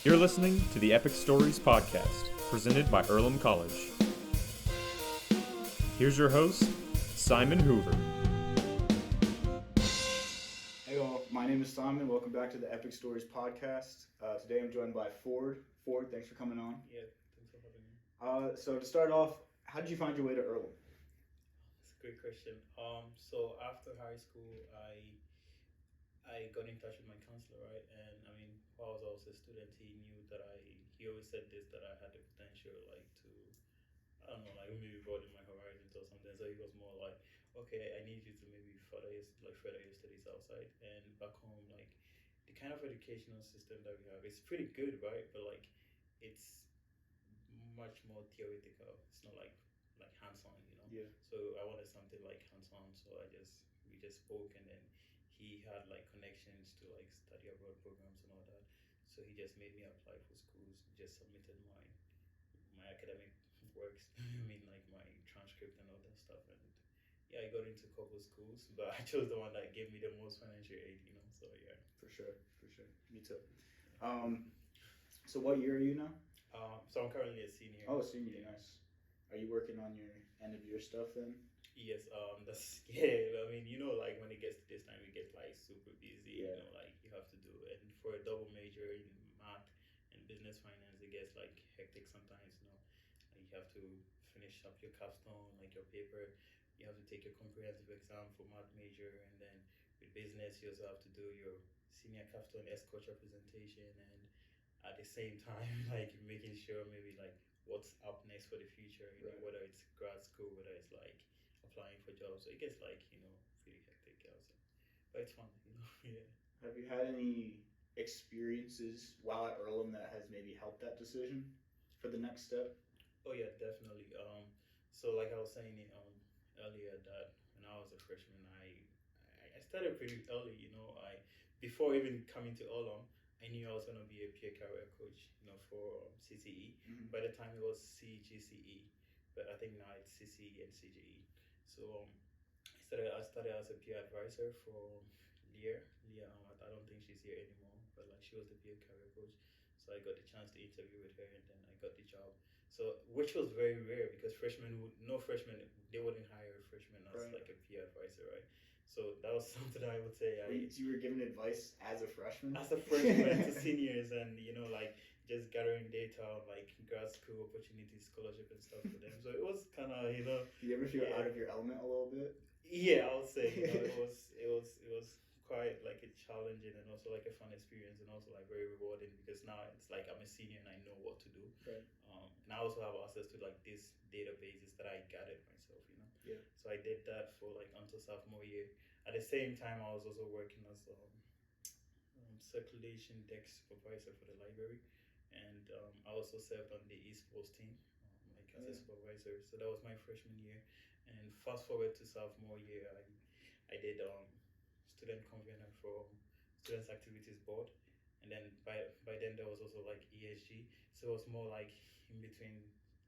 You're listening to the Epic Stories podcast, presented by Earlham College. Here's your host, Simon Hoover. Hey all, my name is Simon. Welcome back to the Epic Stories podcast. Today I'm joined by Ford. Ford, thanks for coming on. Yeah, thanks for having me. So to start off, how did you find your way to Earlham? That's a great question. So after high school, I got in touch with my counselor, right? And I mean, while I was a student, he knew that he always said this, that I had the potential, like to, I don't know, like maybe broaden my horizons or something. So he was more like, okay, I need you to maybe further your studies outside and back home. Like the kind of educational system that we have, it's pretty good, right? But like, it's much more theoretical. It's not like hands-on, you know. Yeah. So I wanted something like hands-on. So we just spoke, and then he had like connections to like study abroad programs and all that. So he just made me apply for schools. Just submitted my academic works. I mean, like my transcript and all that stuff. And yeah, I got into a couple schools, but I chose the one that gave me the most financial aid. You know. So yeah. For sure. Me too. So what year are you now? So I'm currently a senior. Oh, senior, nice. Are you working on your end of year stuff then? Yes, that's yeah. I mean, like when it gets to this time, it gets like super busy. Yeah. Like you have to do, and for a double major in math and business finance, it gets like hectic sometimes. Like you have to finish up your capstone, like your paper. You have to take your comprehensive exam for math major, and then with business, you also have to do your senior capstone S culture presentation, and at the same time, like making sure maybe like what's up next for the future. Right. Whether it's grad school, whether it's like applying for jobs. So it gets like, pretty hectic, I would say. But it's fun, yeah. Have you had any experiences while at Earlham that has maybe helped that decision for the next step? Oh yeah, definitely. So like I was saying earlier, that when I was a freshman, I started pretty early, I before even coming to Earlham, I knew I was gonna be a peer career coach, for CCE. Mm-hmm. By the time it was CGCE, but I think now it's CCE and CGE. So I started as a peer advisor for Leah. I don't think she's here anymore, but like she was the peer career coach. So I got the chance to interview with her, and then I got the job. So which was very rare because no freshmen, they wouldn't hire a freshman as Right. like a peer advisor, right? So that was something I would say You were given advice as a freshman? as a freshman to seniors, and like just gathering data on like grad school opportunities, scholarship and stuff for them. So it was kind of Do you ever feel out of your element a little bit? yeah, I would say it was quite like a challenging and also like a fun experience, and also like very rewarding because now it's like I'm a senior and I know what to do. Right. And I also have access to like these databases that I gathered myself. Yeah. So I did that for like until sophomore year. At the same time, I was also working as circulation desk supervisor for the library, and I also served on the esports team, like as a supervisor. So that was my freshman year, and fast forward to sophomore year, I did student convener for students activities board, and then by then there was also like ESG. So it was more like in between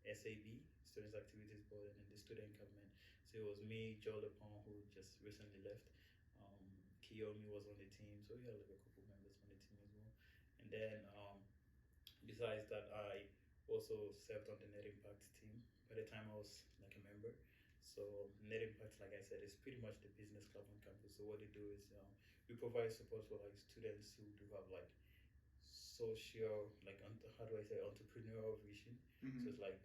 SAB, students activities board, and then the student government. So it was me, Joe Lepon, who just recently left. Kiyomi was on the team, so we had like a couple members on the team as well. And then besides that, I also served on the Net Impact team. By the time I was like a member, so Net Impact, like I said, is pretty much the business club on campus. So what they do is we provide support for like students who do have like social, like how do I say, entrepreneurial vision. Mm-hmm. So it's like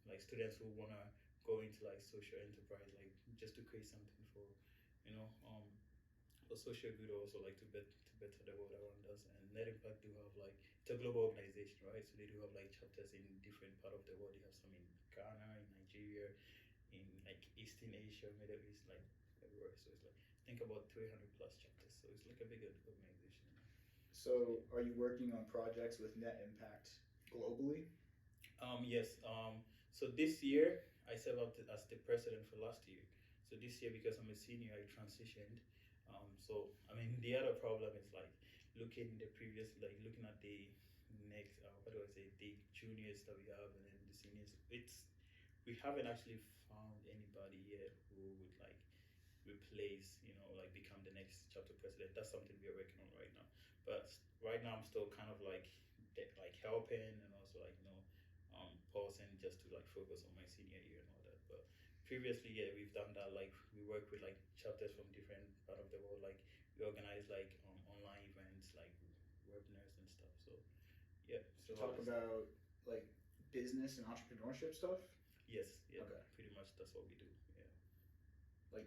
like students who wanna go into like social enterprise, like just to create something for for social good, also like to better the world around us. And Net Impact do have like it's a global organization, right? So they do have like chapters in different part of the world. They have some in Ghana, in Nigeria, in like Eastern Asia, Middle East, like everywhere. So it's like think about 300 plus chapters. So it's like a big organization. So are you working on projects with Net Impact globally? Yes. So this year I served out as the president for last year. So this year, because I'm a senior, I transitioned. So I mean, the other problem is like looking at the next, what do I say, the juniors that we have, and then the seniors. We haven't actually found anybody yet who would like replace, like become the next chapter president. That's something we are working on right now. But right now, I'm still kind of like like helping and also like pausing just to like focus on my senior year and all that. But previously, yeah, we've done that. Like we work with like chapters from different part of the world. Like we organize like online events, like webinars and stuff. So yeah. So talk about like business and entrepreneurship stuff. Yes. Yeah. Okay. Pretty much that's what we do. Yeah. Like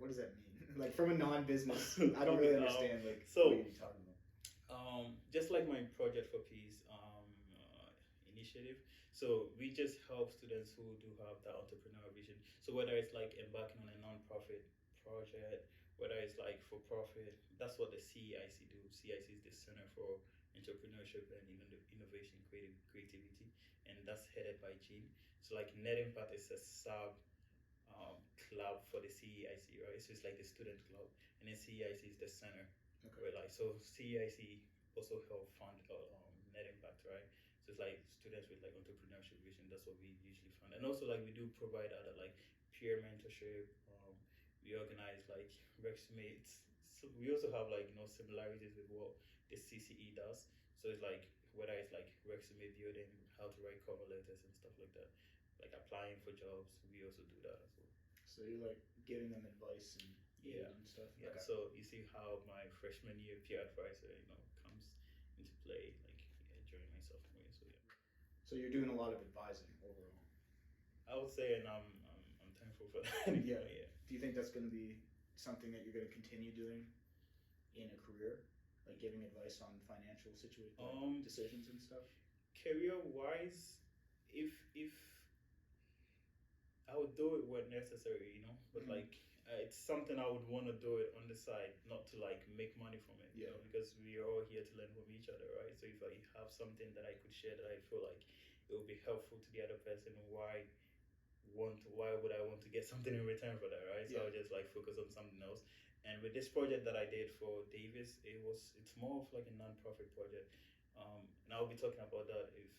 what does that mean? Like from a non-business, I don't really understand. Like so, what are you talking about? Just like my Project for Peace initiative, so we just help students who do have that entrepreneurial vision. So whether it's like embarking on a non-profit project, whether it's like for profit, that's what the CEIC do. CEIC is the Center for Entrepreneurship and Innovation Creativity, and that's headed by Jean. So like Net Impact is a sub club for the CEIC, right? So it's like the student club, and then CEIC is the center. Okay. Where like so CEIC also help fund Net Impact, right? So it's like students with like entrepreneurship vision. That's what we usually fund, and also like we do provide other like peer mentorship. We organize like Rexmates. So we also have like similarities with what the CCE does. So it's like whether it's like Rexmate building, how to write cover letters and stuff like that, like applying for jobs. We also do that as well. So you're like giving them advice and and stuff. Yeah. Okay. So you see how my freshman year peer advisor, comes into play like during my sophomore year. So yeah. So you're doing a lot of advising overall. I would say, and I'm thankful for that. Yeah. Do you think that's going to be something that you're going to continue doing in a career, like giving advice on financial decisions and stuff? Career wise, if I would do it when necessary, but like it's something I would want to do it on the side, not to like make money from it, because we are all here to learn from each other, right? So if I have something that I could share that I feel like it would be helpful to the other person, why would I want to get something in return for that, right? So I'll just like focus on something else. And with this project that I did for Davis, it's more of like a non-profit project, and I'll be talking about that if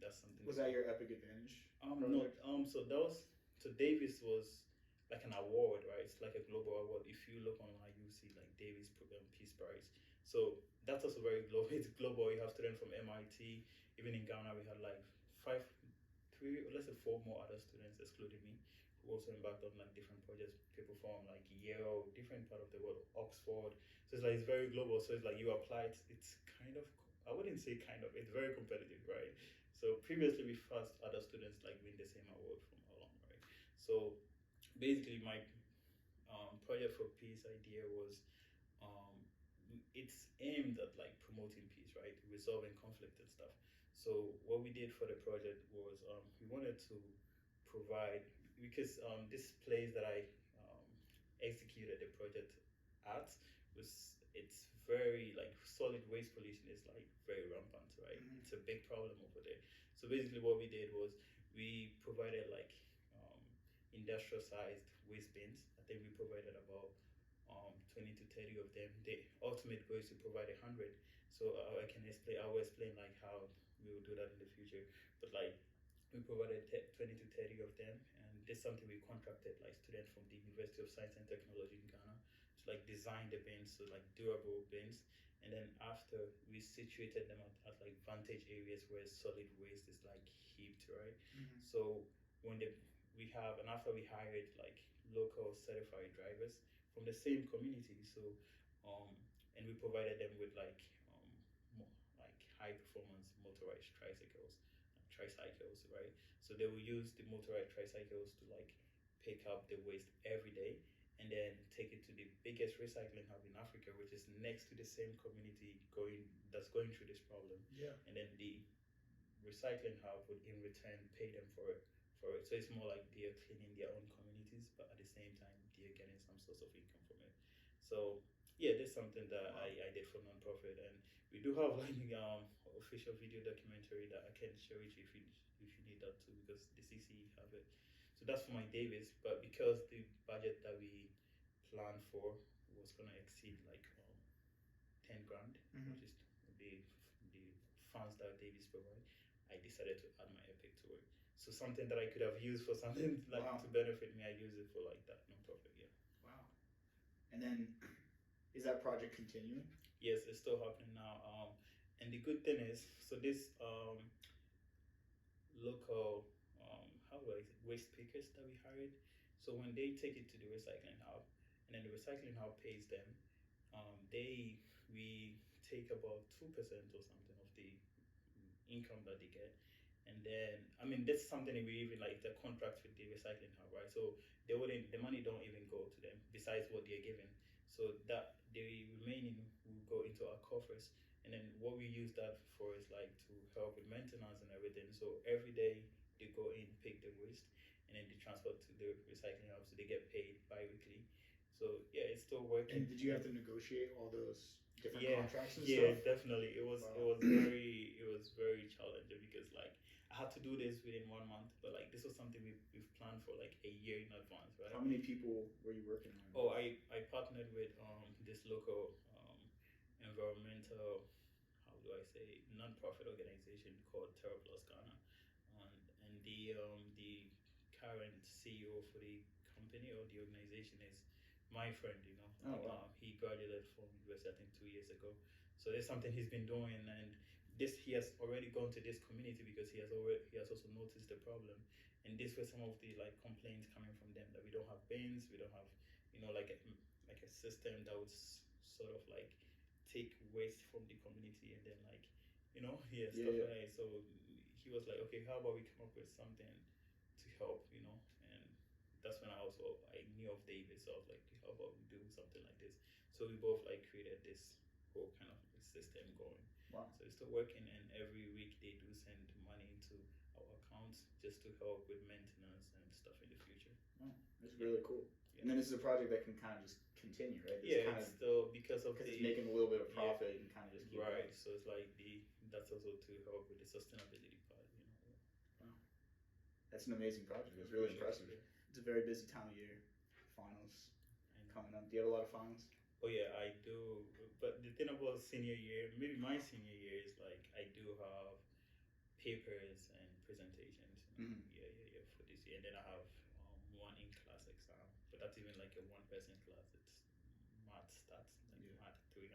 that's something. Was that your Epic Advantage? No. So Davis was like an award, right? It's like a global award. If you look online, you see like Davis Peace Prize. So that's also very global. It's global. You have students from MIT. Even in Ghana, we had like 4 more other students, excluding me, who also embarked on like different projects. People from like Yale, different part of the world, Oxford. So it's very global. So it's like you apply. It's kind of, I wouldn't say kind of. It's very competitive, right? So previously we've had other students like win the same award from along, right? So basically my Project for Peace idea was it's aimed at like promoting peace, right? Resolving conflict and stuff. So what we did for the project was we wanted to provide, because this place that I executed the project at it's very like solid waste pollution is like very rampant, right? It's a big problem over there. So basically what we did was we provided like industrial sized waste bins. I think we provided about 20 to 30 of them. The ultimate goal is to provide 100. So I will explain like how we will do that in the future. But like we provided 20 to 30 of them, and this is something we contracted like students from the University of Science and Technology in Ghana to like design the bins, so like durable bins. And then after we situated them at like vantage areas where solid waste is like heaped, right? So after we hired like local certified drivers from the same community, so and we provided them with like high performance motorized tricycles, right? So they will use the motorized tricycles to like pick up the waste every day and then take it to the biggest recycling hub in Africa, which is next to the same community that's going through this problem. And then the recycling hub would in return pay them for it. So it's more like they're cleaning their own communities, but at the same time they're getting some source of income from it. So yeah, that's something that I did for nonprofit, and we do have like official video documentary that I can share with you if you need that too, because the CC have it. So that's for my Davis, but because the budget that we planned for was gonna exceed like 10 grand, which is the funds that Davis provide, I decided to add my Epic to it. So something that I could have used for something like to benefit me, I use it for like that nonprofit. Yeah. Wow. And then, is that project continuing? Yes, it's still happening now. And the good thing is, so this local how do I say, waste pickers that we hired. So when they take it to the recycling hub, and then the recycling hub pays them, they we take about 2% or something of the income that they get. And then I mean that's something that we even like the contract with the recycling hub, right? So they wouldn't the money don't even go to them besides what they're given. So that the remaining will go into our coffers. And then what we use that for is like to help with maintenance and everything. So every day they go in, pick the waste, and then they transfer to the recycling hub. So they get paid bi-weekly. So yeah, it's still working. And did you have to negotiate all those different contracts and Yeah, stuff? definitely. It was very challenging because like I had to do this within 1 month, but like this was something we've planned for like a year in advance, right? How many people were you working on? Oh, I partnered with this local environmental, how do I say, non-profit organization called Terra Plus Ghana, and the current CEO for the company or the organization is my friend. You know, Oh, wow. he graduated from university I think 2 years ago, so it's something he's been doing, and this he has already gone to this community because he has also noticed the problem, and these were some of the like complaints coming from them that we don't have bins, we don't have like a system that would sort of like take waste from the community and then like stuff like that. So he was like, okay, how about we come up with something to help, and that's when I knew of David, so I was like, how about we do something like this? So we both like created this whole kind of system going. Wow. So it's still working, and every week they do send money into our accounts just to help with maintenance and stuff in the future. Oh, that's really cool. Yeah. And then this is a project that can kind of just continue, right? It's still because it's making a little bit of profit and kind of just keep right. Going. So it's like that's also to help with the sustainability part. Wow, that's an amazing project. It's really impressive. Yeah. It's a very busy time of year. Finals coming up. Do you have a lot of finals? Oh yeah, I do. But the thing about senior year, maybe my senior year is like I do have papers and presentations. Mm-hmm. Yeah, for this year, and then I have one in class exam. But that's even like a one-person class. It's math stats, like math 300.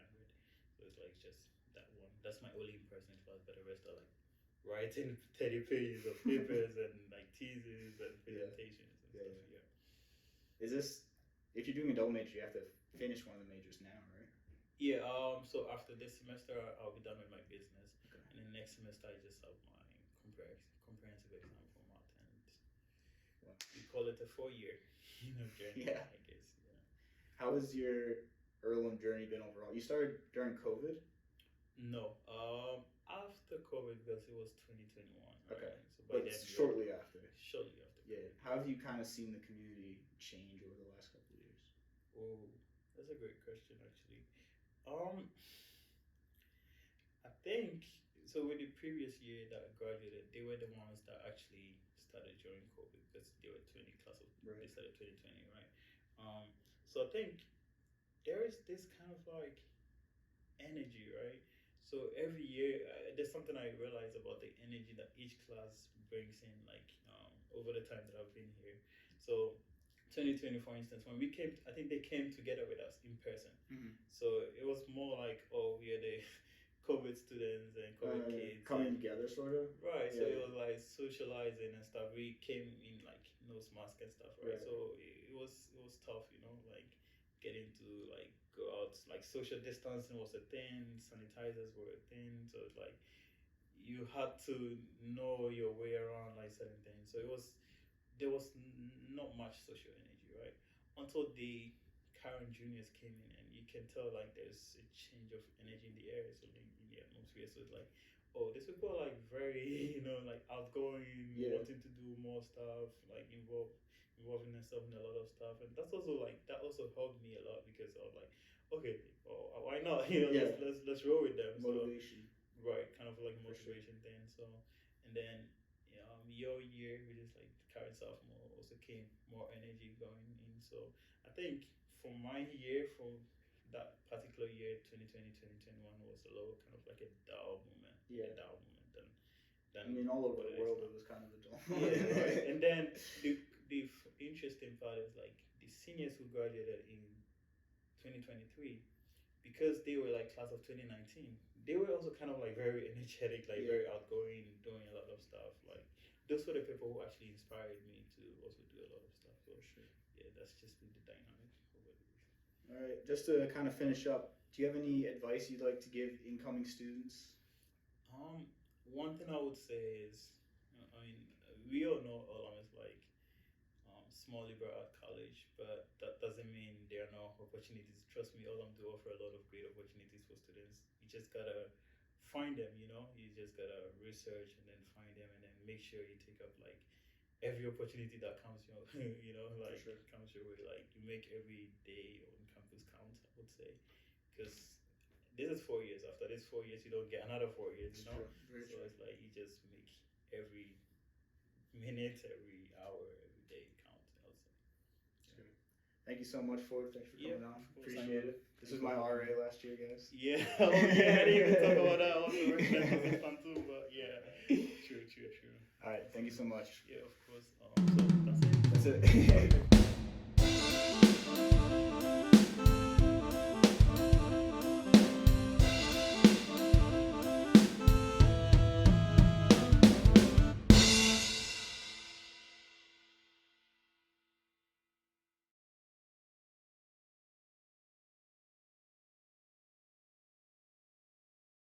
So it's like just that one. That's my only in-person class. But the rest are like writing 30 pages of papers and like theses and presentations and stuff. Yeah. Is this, if you're doing a double major, you have to finish one of the majors now, right? Yeah. So after this semester, I'll be done with my business, and then next semester I just have my comprehensive exam for math, and we call it a 4-year, journey. Yeah. I guess. Yeah. How has your Earlham journey been overall? You started during COVID? No. After COVID, because it was 2021. Okay. Right? So but then shortly after. Shortly after. Yeah. How have you kind of seen the community change over the last couple of years? Oh, that's a great question, actually. I think so. With the previous year that I graduated, they were the ones that actually started during COVID because they were 20 class of They started 2020, right? So I think there is this kind of like energy, right? So every year, there's something I realized about the energy that each class brings in, like over the time that I've been here. So 2020, for instance, when we came, I think they came together with us in person. Mm-hmm. So it was more like, oh, we are the COVID students and COVID kids coming together, sort of. Right. So it was like socializing and stuff. We came in like nose mask and stuff, right? So it was tough, like getting to like go out. Like social distancing was a thing, sanitizers were a thing. So it's like you had to know your way around like certain things. So there was not much social energy, right? Until the current juniors came in, and you can tell like there's a change of energy in the air, so in the atmosphere. So it's like, oh, these people are like very, like outgoing, wanting to do more stuff, like involving themselves in a lot of stuff, and that also helped me a lot because I was like, okay, why not? Let's roll with them. Motivation. So, right, kind of like motivation thing. So, and then your year, which is like the current sophomore, also came more energy going in. So I think for my year, for that particular year, 2020, 2021 was a little kind of like a dull moment. Yeah. A dull moment. I mean, all over the world, it was kind of a dull moment. Yeah, right. And then the interesting part is like the seniors who graduated in 2023, because they were like class of 2019, they were also kind of like very energetic, like very outgoing, doing a lot of stuff. Like those were the people who actually inspired me to also do a lot of stuff. So Sure. yeah, that's just been the dynamic over the years. All right, just to kind of finish up, do you have any advice you'd like to give incoming students? One thing I would say is, I mean, we all know Earlham is like small liberal art college, but that doesn't mean there are no opportunities. Trust me, Earlham do offer a lot of great opportunities for students. You just gotta find them, you know. You just gotta research and then find them, and then make sure you take up like every opportunity that comes your, you know, like comes your way. Like you make every day on campus count. I would say, because this is 4 years. After this 4 years, you don't get another 4 years, you know. So it's like you just make every minute, every hour, every day count. I'll say. Sure. Thank you so much, Ford. Thanks for coming on. Of course. Appreciate it. This was my RA last year, guys. Yeah. Oh, yeah. I didn't even talk about that. I was a was fun too, but yeah. True. All right. Thank you so much. Yeah, of course. So that's it. That's it.